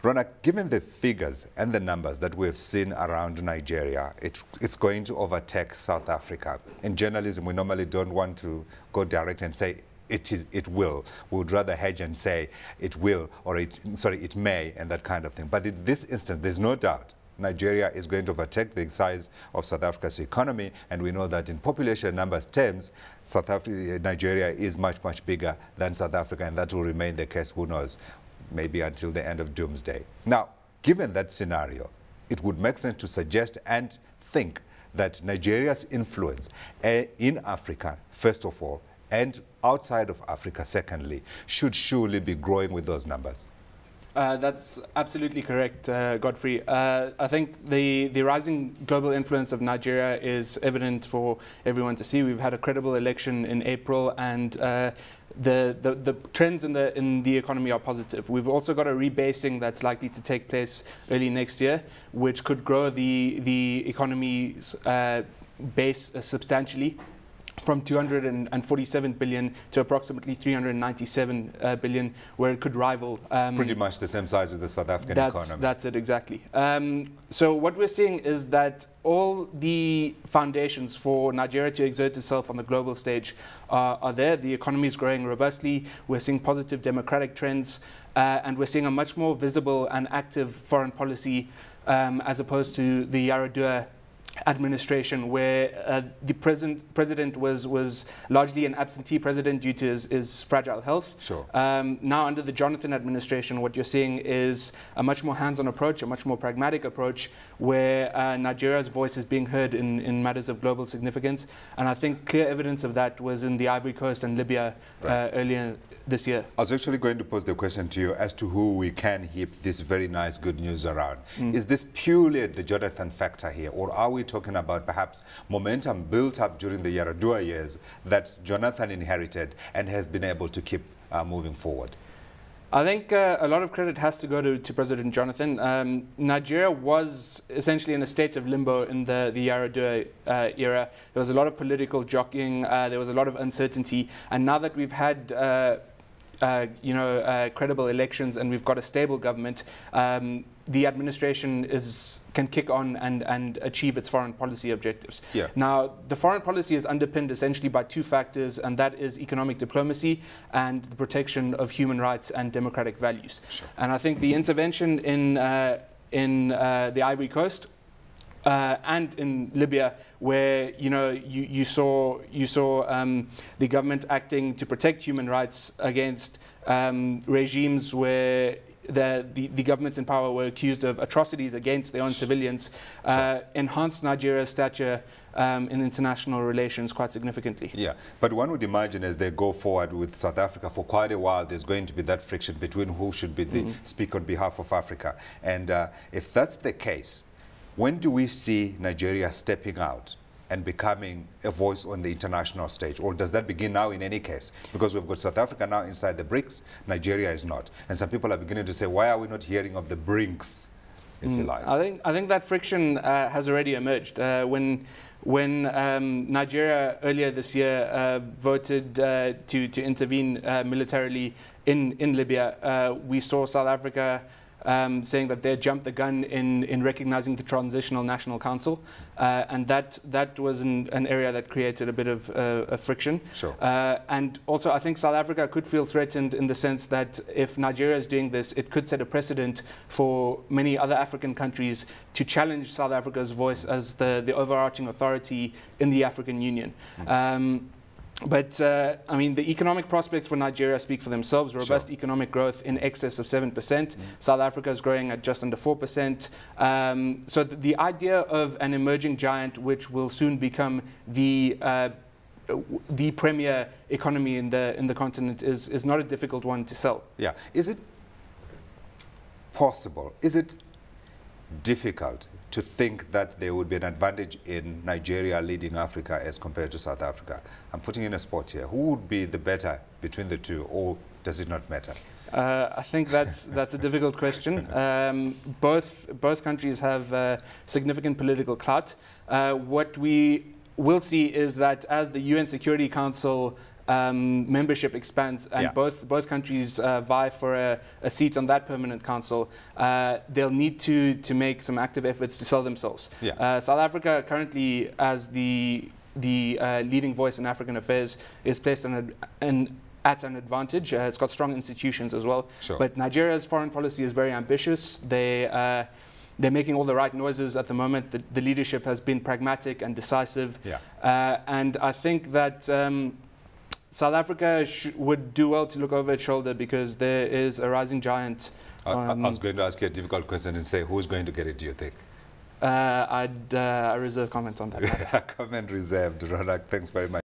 Ronak, given the figures and the numbers that we've seen around Nigeria, it's going to overtake South Africa. In journalism, we normally don't want to go direct and say it will. We would rather hedge and say it will, or it may, and that kind of thing. But in this instance, there's no doubt Nigeria is going to overtake the size of South Africa's economy, and we know that in population numbers terms, Nigeria is much, much bigger than South Africa, and that will remain the case, who knows, maybe until the end of doomsday. Now, given that scenario, it would make sense to suggest and think that Nigeria's influence in Africa, first of all, and outside of Africa, secondly, should surely be growing with those numbers. That's absolutely correct, Godfrey. I think the rising global influence of Nigeria is evident for everyone to see. We've had a credible election in April, and the trends in the economy are positive. We've also got a rebasing that's likely to take place early next year, which could grow the economy's base substantially, from 247 billion to approximately 397 billion, where it could rival. Pretty much the same size as the South African economy. That's it, exactly. So what we're seeing is that all the foundations for Nigeria to exert itself on the global stage are there. The economy is growing robustly. We're seeing positive democratic trends, and we're seeing a much more visible and active foreign policy as opposed to the Yaradua administration, where the president was largely an absentee president due to his fragile health. Sure. Now under the Jonathan administration, what you're seeing is a much more hands-on approach, a much more pragmatic approach, where Nigeria's voice is being heard in matters of global significance. And I think clear evidence of that was in the Ivory Coast and Libya earlier this year. I was actually going to pose the question to you as to who we can heap this very nice good news around. Is this purely the Jonathan factor here, or are we talking about perhaps momentum built up during the Yaradua years that Jonathan inherited and has been able to keep moving forward? I think a lot of credit has to go to President Jonathan. Nigeria was essentially in a state of limbo in the Yaradua era. There was a lot of political jockeying, there was a lot of uncertainty, and now that we've had credible elections and we've got a stable government, the administration can kick on and achieve its foreign policy objectives. Yeah. Now, the foreign policy is underpinned essentially by two factors, and that is economic diplomacy and the protection of human rights and democratic values. Sure. And I think the intervention in the Ivory Coast and in Libya, where you saw the government acting to protect human rights against regimes where the governments in power were accused of atrocities against their own civilians, enhanced Nigeria's stature in international relations quite significantly. Yeah, but one would imagine as they go forward with South Africa for quite a while, there's going to be that friction between who should be the speaker on behalf of Africa. And if that's the case, when do we see Nigeria stepping out and becoming a voice on the international stage? Or does that begin now in any case? Because we've got South Africa now inside the BRICS, Nigeria is not. And some people are beginning to say, why are we not hearing of the BRICS, if you like? I think that friction has already emerged. When Nigeria earlier this year voted to intervene militarily in Libya, we saw South Africa saying that they jumped the gun in recognizing the Transitional National Council, and that was an area that created a bit of friction. Sure. And also I think South Africa could feel threatened in the sense that if Nigeria is doing this, it could set a precedent for many other African countries to challenge South Africa's voice as the overarching authority in the African Union. But I mean, the economic prospects for Nigeria speak for themselves. Robust economic growth in excess of 7%. South Africa is growing at just under 4%. So the idea of an emerging giant, which will soon become the premier economy in the continent, is not a difficult one to sell. Yeah. Is it possible? Is it difficult to think that there would be an advantage in Nigeria leading Africa as compared to South Africa? I'm putting in a spot here. Who would be the better between the two, or does it not matter? I think that's a difficult question. Both countries have significant political clout. What we will see is that as the UN Security Council membership expands and both countries vie for a seat on that permanent council, they'll need to make some active efforts to sell themselves. South Africa currently, as the leading voice in African affairs, is placed at an advantage. It's got strong institutions as well. But Nigeria's foreign policy is very ambitious. They're making all the right noises at the moment. The leadership has been pragmatic and decisive. And I think that South Africa would do well to look over its shoulder, because there is a rising giant. I was going to ask you a difficult question and say, who's going to get it, do you think? I reserve comment on that. Comment reserved. Ronak, thanks very much.